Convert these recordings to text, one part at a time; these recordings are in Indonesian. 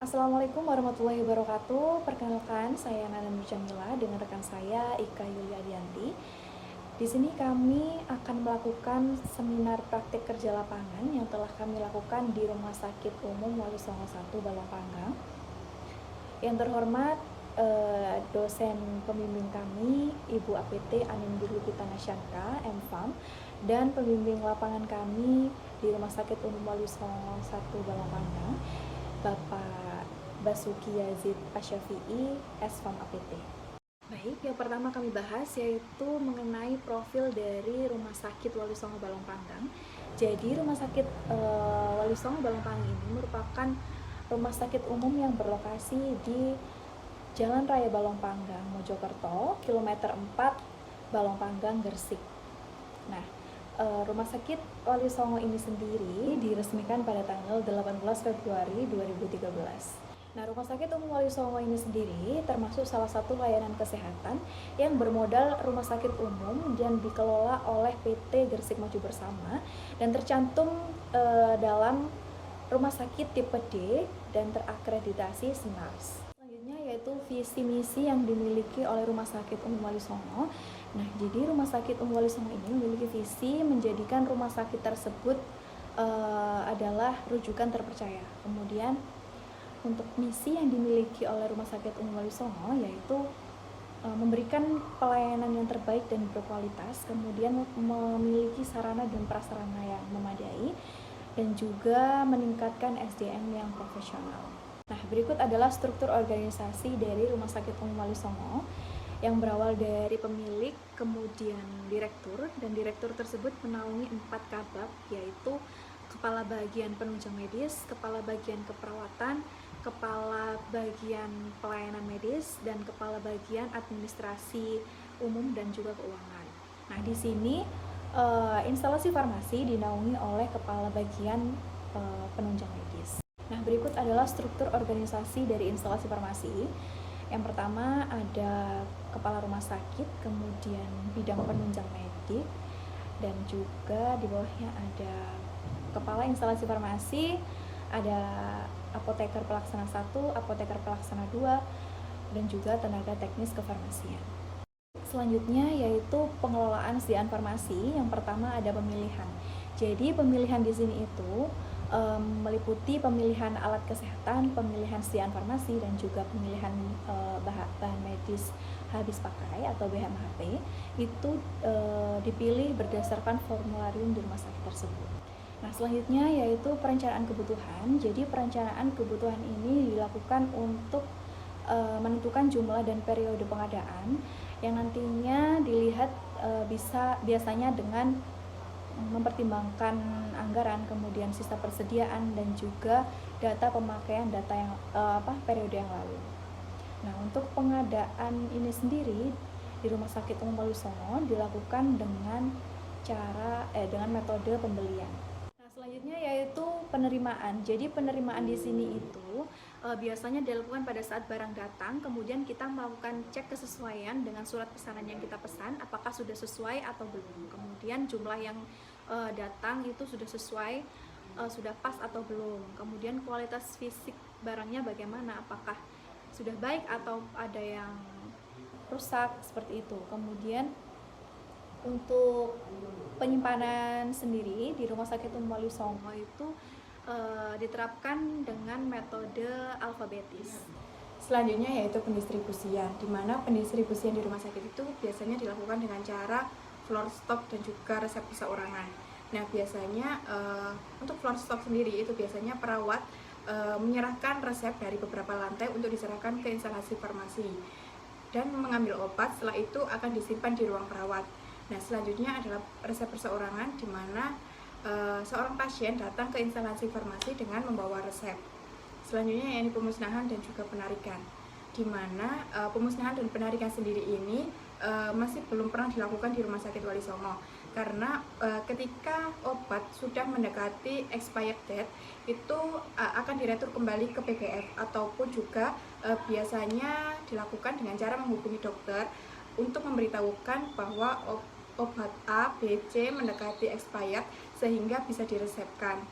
Assalamualaikum warahmatullahi wabarakatuh. Perkenalkan, saya Nana Nur Jamila dengan rekan saya Ika Yulia Dianti. Di sini kami akan melakukan seminar praktik kerja lapangan yang telah kami lakukan di Rumah Sakit Umum Wali Songo 1 Balongpanggang. Yang terhormat dosen pembimbing kami Ibu APT Anindya Pitana Syanka, MFAM, dan pembimbing lapangan kami di Rumah Sakit Umum Wali Songo 1 Balongpanggang, Bapak Basuki Yazid Asyafi'i, SFAM APT. Baik, yang pertama kami bahas yaitu mengenai profil dari Rumah Sakit Wali Songo Balongpanggang. Jadi Rumah Sakit Wali Songo Balongpanggang ini merupakan rumah sakit umum yang berlokasi di Jalan Raya Balongpanggang, Mojokerto, kilometer 4, Balongpanggang, Gresik. Nah, Rumah Sakit Wali Songo ini sendiri diresmikan pada tanggal 18 Februari 2013. Nah, Rumah Sakit Umum Wali Songo ini sendiri termasuk salah satu layanan kesehatan yang bermodal rumah sakit umum dan dikelola oleh PT Gresik Maju Bersama dan tercantum dalam rumah sakit tipe D dan terakreditasi SNARS. Selanjutnya yaitu visi misi yang dimiliki oleh Rumah Sakit Umum Wali Songo. Nah, jadi Rumah Sakit Umum Wali Songo ini memiliki visi menjadikan rumah sakit tersebut adalah rujukan terpercaya. Kemudian untuk misi yang dimiliki oleh Rumah Sakit Umum Wali Songo yaitu memberikan pelayanan yang terbaik dan berkualitas, kemudian memiliki sarana dan prasarana yang memadai, dan juga meningkatkan SDM yang profesional. Nah, berikut adalah struktur organisasi dari Rumah Sakit Umum Wali Songo yang berawal dari pemilik, kemudian direktur, dan direktur tersebut menaungi 4 kabag, yaitu Kepala Bagian Penunjang Medis, Kepala Bagian Keperawatan, Kepala Bagian Pelayanan Medis, dan Kepala Bagian Administrasi Umum dan juga Keuangan. Nah, di sini instalasi farmasi dinaungi oleh Kepala Bagian Penunjang Medis. Nah, berikut adalah struktur organisasi dari instalasi farmasi. Yang pertama ada kepala rumah sakit, kemudian bidang penunjang medik, dan juga di bawahnya ada kepala instalasi farmasi, ada apoteker pelaksana 1, apoteker pelaksana 2, dan juga tenaga teknis kefarmasian. Selanjutnya yaitu pengelolaan sediaan farmasi. Yang pertama ada pemilihan. Jadi pemilihan di sini itu meliputi pemilihan alat kesehatan, pemilihan sediaan farmasi, dan juga pemilihan bahan medis habis pakai atau BHMHP. Itu dipilih berdasarkan formularium di rumah sakit tersebut. Nah, selanjutnya yaitu perencanaan kebutuhan. Jadi perencanaan kebutuhan ini dilakukan untuk menentukan jumlah dan periode pengadaan yang nantinya dilihat biasanya dengan mempertimbangkan anggaran, kemudian sisa persediaan, dan juga data pemakaian data yang periode yang lalu. Nah, untuk pengadaan ini sendiri di Rumah Sakit Umum Wali Songo dilakukan dengan metode pembelian. Selanjutnya yaitu penerimaan. Jadi penerimaan di sini itu biasanya dilakukan pada saat barang datang, kemudian kita melakukan cek kesesuaian dengan surat pesanan yang kita pesan, apakah sudah sesuai atau belum. Kemudian jumlah yang datang itu sudah sesuai, sudah pas atau belum. Kemudian kualitas fisik barangnya bagaimana, apakah sudah baik atau ada yang rusak, seperti itu. Kemudian untuk penyimpanan sendiri di Rumah Sakit Umum Wali Songo itu diterapkan dengan metode alfabetis. Selanjutnya yaitu pendistribusian, di mana pendistribusian di rumah sakit itu biasanya dilakukan dengan cara floor stock dan juga resep perseorangan. Nah, biasanya untuk floor stock sendiri itu biasanya perawat menyerahkan resep dari beberapa lantai untuk diserahkan ke instalasi farmasi dan mengambil obat, setelah itu akan disimpan di ruang perawat. Nah, selanjutnya adalah resep perseorangan, di mana seorang pasien datang ke instalasi farmasi dengan membawa resep. Selanjutnya yakni pemusnahan dan juga penarikan, di mana pemusnahan dan penarikan sendiri ini masih belum pernah dilakukan di Rumah Sakit Wali Songo, karena ketika obat sudah mendekati expired date itu akan diretur kembali ke PBF, ataupun juga biasanya dilakukan dengan cara menghubungi dokter untuk memberitahukan bahwa obat A, B, C mendekati expired sehingga bisa diresepkan.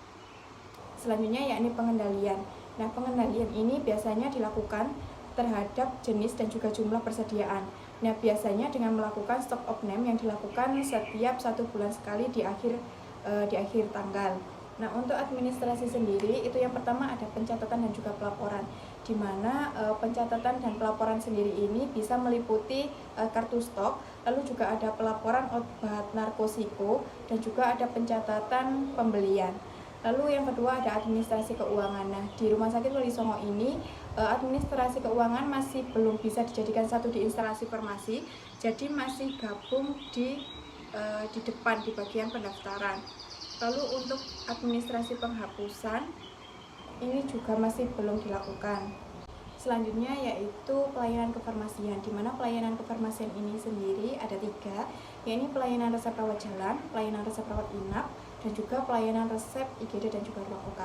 Selanjutnya yakni pengendalian, Nah, pengendalian ini biasanya dilakukan terhadap jenis dan juga jumlah persediaan. Nah, biasanya dengan melakukan stock of name yang dilakukan setiap 1 bulan sekali di akhir tanggal. Nah, untuk administrasi sendiri itu yang pertama ada pencatatan dan juga pelaporan, di mana pencatatan dan pelaporan sendiri ini bisa meliputi kartu stok, lalu juga ada pelaporan obat narkosiko, dan juga ada pencatatan pembelian. Lalu yang kedua ada administrasi keuangan. Nah, di Rumah Sakit Wali Songo ini administrasi keuangan masih belum bisa dijadikan satu di instalasi farmasi, jadi masih gabung di depan di bagian pendaftaran. Lalu untuk administrasi penghapusan ini juga masih belum dilakukan. Selanjutnya yaitu pelayanan kefarmasian, di mana pelayanan kefarmasian ini sendiri ada 3, yaitu pelayanan resep rawat jalan, pelayanan resep rawat inap, dan juga pelayanan resep IGD dan juga ruang OK.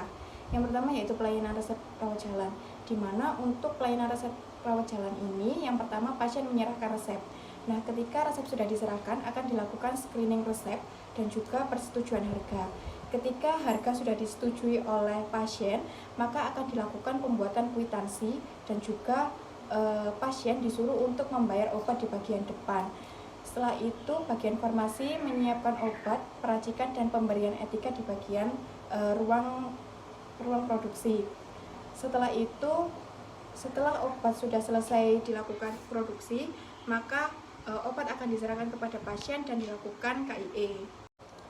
Yang pertama yaitu pelayanan resep rawat jalan, di mana untuk pelayanan resep rawat jalan ini yang pertama pasien menyerahkan resep. Nah, ketika resep sudah diserahkan akan dilakukan screening resep dan juga persetujuan harga. Ketika harga sudah disetujui oleh pasien, maka akan dilakukan pembuatan kwitansi dan juga pasien disuruh untuk membayar obat di bagian depan. Setelah itu, bagian farmasi menyiapkan obat, peracikan, dan pemberian etika di bagian ruang produksi. Setelah itu, setelah obat sudah selesai dilakukan produksi, maka obat akan diserahkan kepada pasien dan dilakukan KIE.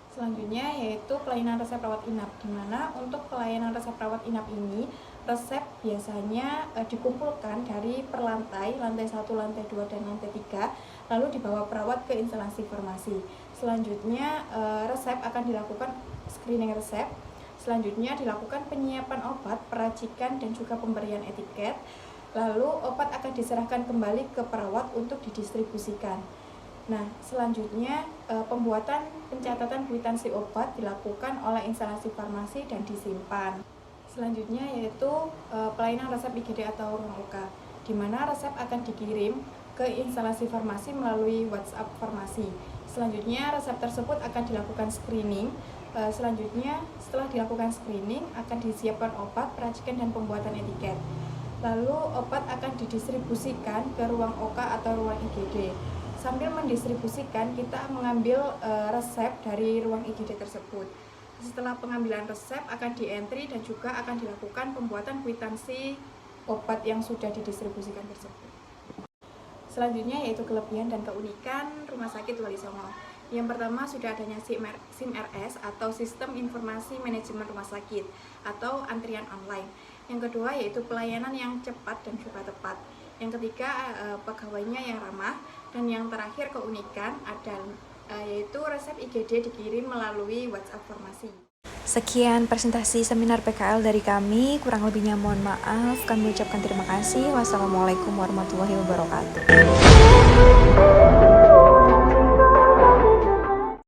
Selanjutnya yaitu pelayanan resep rawat inap, di mana untuk pelayanan resep rawat inap ini resep biasanya dikumpulkan dari per lantai 1, lantai 2, dan lantai 3, lalu dibawa perawat ke instalasi farmasi. Selanjutnya resep akan dilakukan screening resep. Selanjutnya dilakukan penyiapan obat, peracikan, dan juga pemberian etiket. Lalu obat akan diserahkan kembali ke perawat untuk didistribusikan. Nah, selanjutnya pembuatan pencatatan kwitansi obat dilakukan oleh instalasi farmasi dan disimpan. Selanjutnya yaitu pelayanan resep IGD atau ruang OK, di mana resep akan dikirim ke instalasi farmasi melalui WhatsApp farmasi. Selanjutnya resep tersebut akan dilakukan screening. Selanjutnya setelah dilakukan screening akan disiapkan obat, peracikan, dan pembuatan etiket. Lalu obat akan didistribusikan ke ruang OK atau ruang IGD. Sambil mendistribusikan, kita mengambil resep dari ruang IGD tersebut. Setelah pengambilan resep akan di-entry dan juga akan dilakukan pembuatan kwitansi obat yang sudah didistribusikan tersebut. Selanjutnya yaitu kelebihan dan keunikan Rumah Sakit Wali Songo. Yang pertama sudah adanya SIM-RS atau Sistem Informasi Manajemen Rumah Sakit atau antrian online. Yang kedua yaitu pelayanan yang cepat dan juga tepat. Yang ketiga pegawainya yang ramah. Dan yang terakhir keunikan yaitu resep IGD dikirim melalui WhatsApp farmasi. Sekian presentasi seminar PKL dari kami, kurang lebihnya mohon maaf. Kami ucapkan terima kasih. Wassalamualaikum warahmatullahi wabarakatuh.